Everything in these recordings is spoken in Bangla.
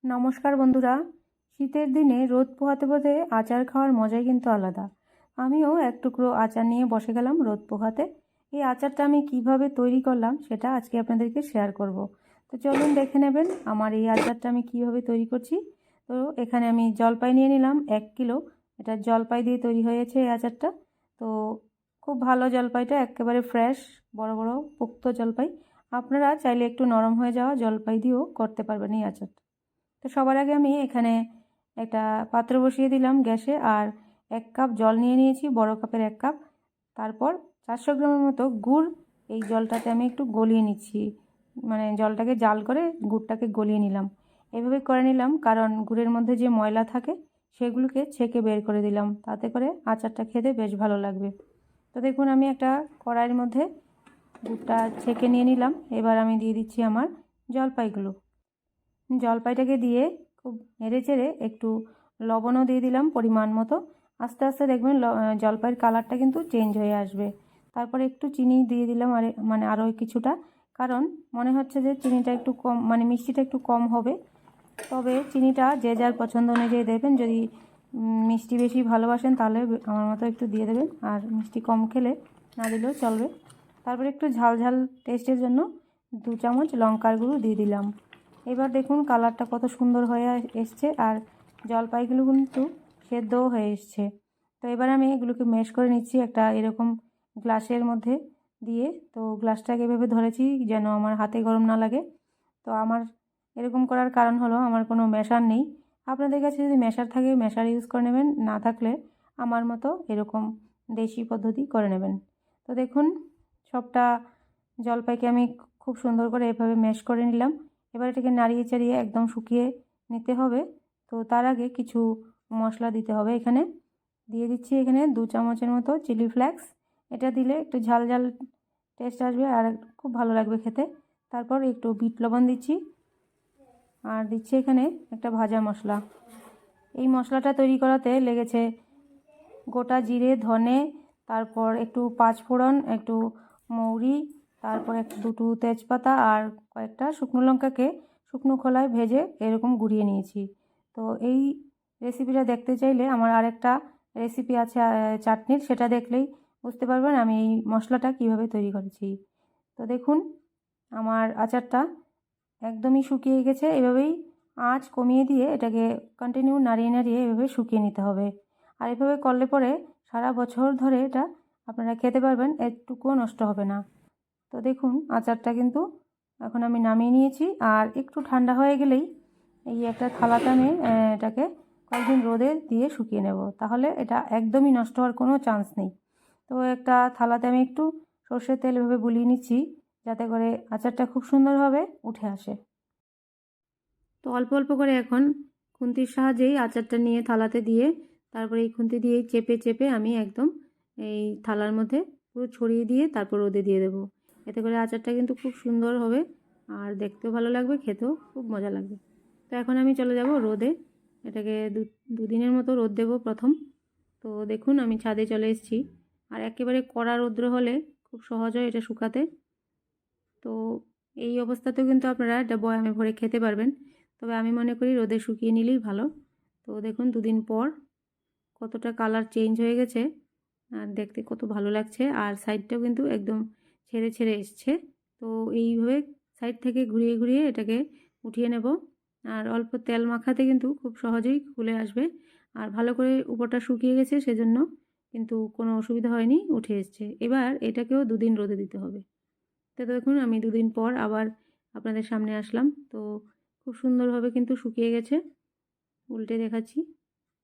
নমস্কার বন্ধুরা। শীতের দিনে রোদ পোহাতে পোহাতে আচার খাওয়ার মজাই কিন্তু আলাদা। আমিও এক টুকরো আচার নিয়ে বসে গেলাম রোদ পোহাতে। এই আচারটা আমি কিভাবে তৈরি করলাম সেটা আজকে আপনাদেরকে শেয়ার করব। তো চলুন দেখে নেবেন আমার এই আচারটা আমি কিভাবে তৈরি করছি। তো এখানে আমি জলপাই নিয়ে নিলাম 1 কিলো। এটা জলপাই দিয়ে তৈরি হয়েছে এই আচারটা। তো খুব ভালো জলপাইটা, একেবারে ফ্রেশ, বড় বড় পোক্ত জলপাই। আপনারা চাইলে একটু নরম হয়ে যাওয়া জলপাই দিয়েও করতে পারবেন এই আচারটা। তো সবার আগে আমি এখানে একটা পাত্র বসিয়ে দিলাম গ্যাসে, আর 1 কাপ জল নিয়ে নিয়েছি, বড় কাপের 1 কাপ। তারপর 400 গ্রামের মতো গুড় এই জলটাতে আমি একটু গলিয়ে নিচ্ছি, মানে জলটাকে জাল করে গুড়টাকে গলিয়ে নিলাম। এভাবে করে নিলাম কারণ গুড়ের মধ্যে যে ময়লা থাকে সেগুলোকে ছেঁকে বের করে দিলাম, তাতে করে আচারটা খেতে বেশ ভালো লাগবে। তো দেখুন আমি একটা কড়াইয়ের মধ্যে গুড়টা ছেঁকে নিয়ে নিলাম। এবার আমি দিয়ে দিচ্ছি আমার জলপাইগুলো। জলপাইটাকে দিয়ে খুব নেড়েচেড়ে একটু লবণও দিয়ে দিলাম পরিমাণ মতো। আস্তে আস্তে দেখবেন জলপাইয়ের কালারটা কিন্তু চেঞ্জ হয়ে আসবে। তারপরে একটু চিনি দিয়ে দিলাম, আরও কিছুটা, কারণ মনে হচ্ছে যে চিনিটা একটু কম, মিষ্টিটা একটু কম হবে। তবে চিনিটা যে যার পছন্দ অনুযায়ী দেবেন। যদি মিষ্টি বেশি ভালোবাসেন তাহলে আমার মতো একটু দিয়ে দেবেন, আর মিষ্টি কম খেলে না দিলেও চলবে। তারপরে একটু ঝাল ঝাল টেস্টের জন্য 2 চামচ লঙ্কার গুঁড়ো দিয়ে দিলাম। এবার দেখুন কালারটা কত সুন্দর হয়ে এসছে, আর জলপাইগুলো কিন্তু সেদ্ধও হয়ে এসছে। তো এবার আমি এগুলোকে ম্যাশ করে নিচ্ছি একটা এরকম গ্লাসের মধ্যে দিয়ে। তো গ্লাসটাকে এভাবে ধরেছি যেন আমার হাতে গরম না লাগে। তো আমার এরকম করার কারণ হলো আমার কোনো ম্যাশার নেই। আপনাদের কাছে যদি ম্যাশার থাকে ম্যাশার ইউজ করে নেবেন, না থাকলে আমার মতো এরকম দেশি পদ্ধতি করে নেবেন। তো দেখুন সবটা জলপাইকে আমি খুব সুন্দর করে এভাবে ম্যাশ করে নিলাম। এবার এটাকে নাড়িয়ে চাড়িয়ে একদম শুকিয়ে নিতে হবে। তো তার আগে কিছু মশলা দিতে হবে। এখানে দিয়ে দিচ্ছি এখানে 2 চামচের মতো চিলি ফ্লেক্স। এটা দিলে একটু ঝাল ঝাল টেস্ট আসবে আর খুব ভালো লাগবে খেতে। তারপর একটু বিট লবণ দিচ্ছি, আর দিচ্ছি এখানে একটা ভাজা মশলা। এই মশলাটা তৈরি করাতে লেগেছে গোটা জিরে, ধনে, তারপর একটু পাঁচফোড়ন, একটু মৌরি, তারপর দুটো তেজপাতা আর কয়েকটা শুকনো লঙ্কাকে শুকনো খোলায় ভেজে এরকম গুঁড়িয়ে নিয়েছি। তো এই রেসিপিটা দেখতে চাইলে আমার আরেকটা রেসিপি আছে চাটনির, সেটা দেখলেই বুঝতে পারবেন আমি এই মশলাটা কিভাবে তৈরি করেছি। তো দেখুন আমার আচারটা একদমই শুকিয়ে গেছে। এভাবেই আঁচ কমিয়ে দিয়ে এটাকে কন্টিনিউ নাড়িয়ে নাড়িয়ে এভাবে শুকিয়ে নিতে হবে। আর এভাবে করলে পরে সারা বছর ধরে এটা আপনারা খেতে পারবেন, একটুকুও নষ্ট হবে না। তো দেখুন আচারটা কিন্তু এখন আমি নামিয়ে নিয়েছি, আর একটু ঠান্ডা হয়ে গেলেই এই একটা থালাতে আমি এটাকে কয়েকদিন রোদে দিয়ে শুকিয়ে নেব, তাহলে এটা একদমই নষ্ট হওয়ার কোনো চান্স নেই। তো একটা থালাতে আমি একটু সর্ষের তেল এভাবে বুলিয়ে নিচ্ছি যাতে করে আচারটা খুব সুন্দরভাবে উঠে আসে। তো অল্প অল্প করে এখন খুন্তির সাহায্যেই আচারটা নিয়ে থালাতে দিয়ে, তারপরে এই খুন্তি দিয়েই চেপে চেপে আমি একদম এই থালার মধ্যে পুরো ছড়িয়ে দিয়ে তারপর রোদে দিয়ে দেবো। এতে করে আচারটা কিন্তু খুব সুন্দর হবে, আর দেখতেও ভালো লাগবে, খেতেও খুব মজা লাগবে। তো এখন আমি চলে যাব রোদে। এটাকে দুদিনের মতো রোদ দেবো প্রথম। তো দেখুন আমি ছাদে চলে এসেছি, আর একেবারে কড়া রৌদ্র হলে খুব সহজ হয় এটা শুকাতে। তো এই অবস্থাতেও কিন্তু আপনারা এটা বয়ামে ভরে খেতে পারবেন, তবে আমি মনে করি রোদে শুকিয়ে নিলেই ভালো। তো দেখুন দুদিন পর কতটা কালার চেঞ্জ হয়ে গেছে, আর দেখতে কত ভালো লাগছে, আর সাইডটাও কিন্তু একদম ছেড়ে ছেড়ে এসছে। তো এইভাবে সাইড থেকে ঘুরিয়ে ঘুরিয়ে এটাকে উঠিয়ে নেব, আর অল্প তেল মাখাতে কিন্তু খুব সহজেই খুলে আসবে। আর ভালো করে উপরটা শুকিয়ে গেছে সেজন্য কিন্তু কোনো অসুবিধা হয়নি, উঠে এসছে। এবার এটাকেও দুদিন রোদে দিতে হবে। তো দেখুন আমি দুদিন পর আবার আপনাদের সামনে আসলাম। তো খুব সুন্দরভাবে কিন্তু শুকিয়ে গেছে। উল্টে দেখাচ্ছি,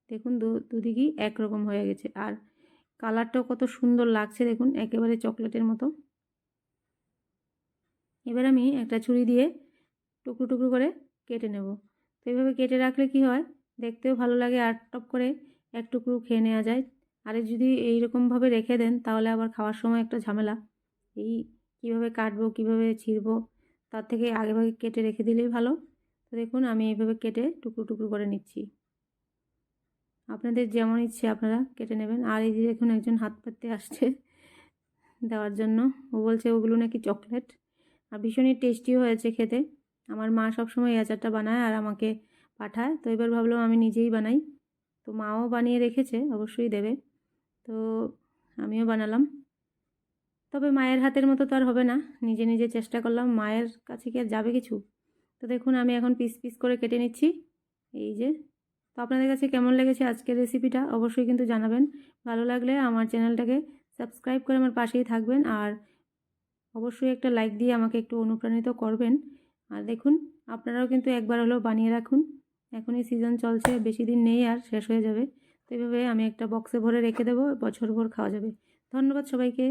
দেখুন দুদিকেই একরকম হয়ে গেছে, আর কালারটাও কত সুন্দর লাগছে দেখুন, একেবারে চকলেটের মতো। এবার আমি একটা ছুরি দিয়ে টুকরো টুকরো করে কেটে নেব। তো এইভাবে কেটে রাখলে কি হয়, দেখতেও ভালো লাগে, আর টপ করে এক টুকরো খেয়ে নেওয়া যায়। আর যদি এইরকমভাবে রেখে দেন তাহলে আবার খাওয়ার সময় একটা ঝামেলা, এই কীভাবে কাটবো কীভাবে ছিঁড়বো, তার থেকে আগেভাগে কেটে রেখে দিলেই ভালো। তো দেখুন আমি এইভাবে কেটে টুকরো টুকরো করে নিচ্ছি। আপনাদের যেমন ইচ্ছে আপনারা কেটে নেবেন। আর এই যে দেখুন একজন হাত পাততে আসছে দেওয়ার জন্য, ও বলছে ওগুলো নাকি চকলেট, আর ভীষণই টেস্টিও হয়েছে খেতে। আমার মা সবসময় এই আচারটা বানায় আর আমাকে পাঠায়, তো এবার ভাবলাম আমি নিজেই বানাই। তো মাও বানিয়ে রেখেছে, অবশ্যই দেবে, তো আমিও বানালাম। তবে মায়ের হাতের মতো তো আর হবে না, নিজে নিজে চেষ্টা করলাম, মায়ের কাছে কি আর যাবে কিছু। তো দেখুন আমি এখন পিস পিস করে কেটে নিচ্ছি, এই যে। তো আপনাদের কাছে কেমন লেগেছে আজকের রেসিপিটা অবশ্যই কিন্তু জানাবেন। ভালো লাগলে আমার চ্যানেলটাকে সাবস্ক্রাইব করে আমার পাশেই থাকবেন, আর অবশ্যই একটা লাইক দিয়ে আমাকে একটু অনুপ্রাণিত করবেন। আর দেখুন আপনারাও কিন্তু একবার হলেও বানিয়ে রাখুন, এখনই সিজন চলছে, বেশি দিন নেই আর শেষ হয়ে যাবে। তো এইভাবে আমি একটা বক্সে ভরে রেখে দেবো, বছরভর খাওয়া যাবে। ধন্যবাদ সবাইকে।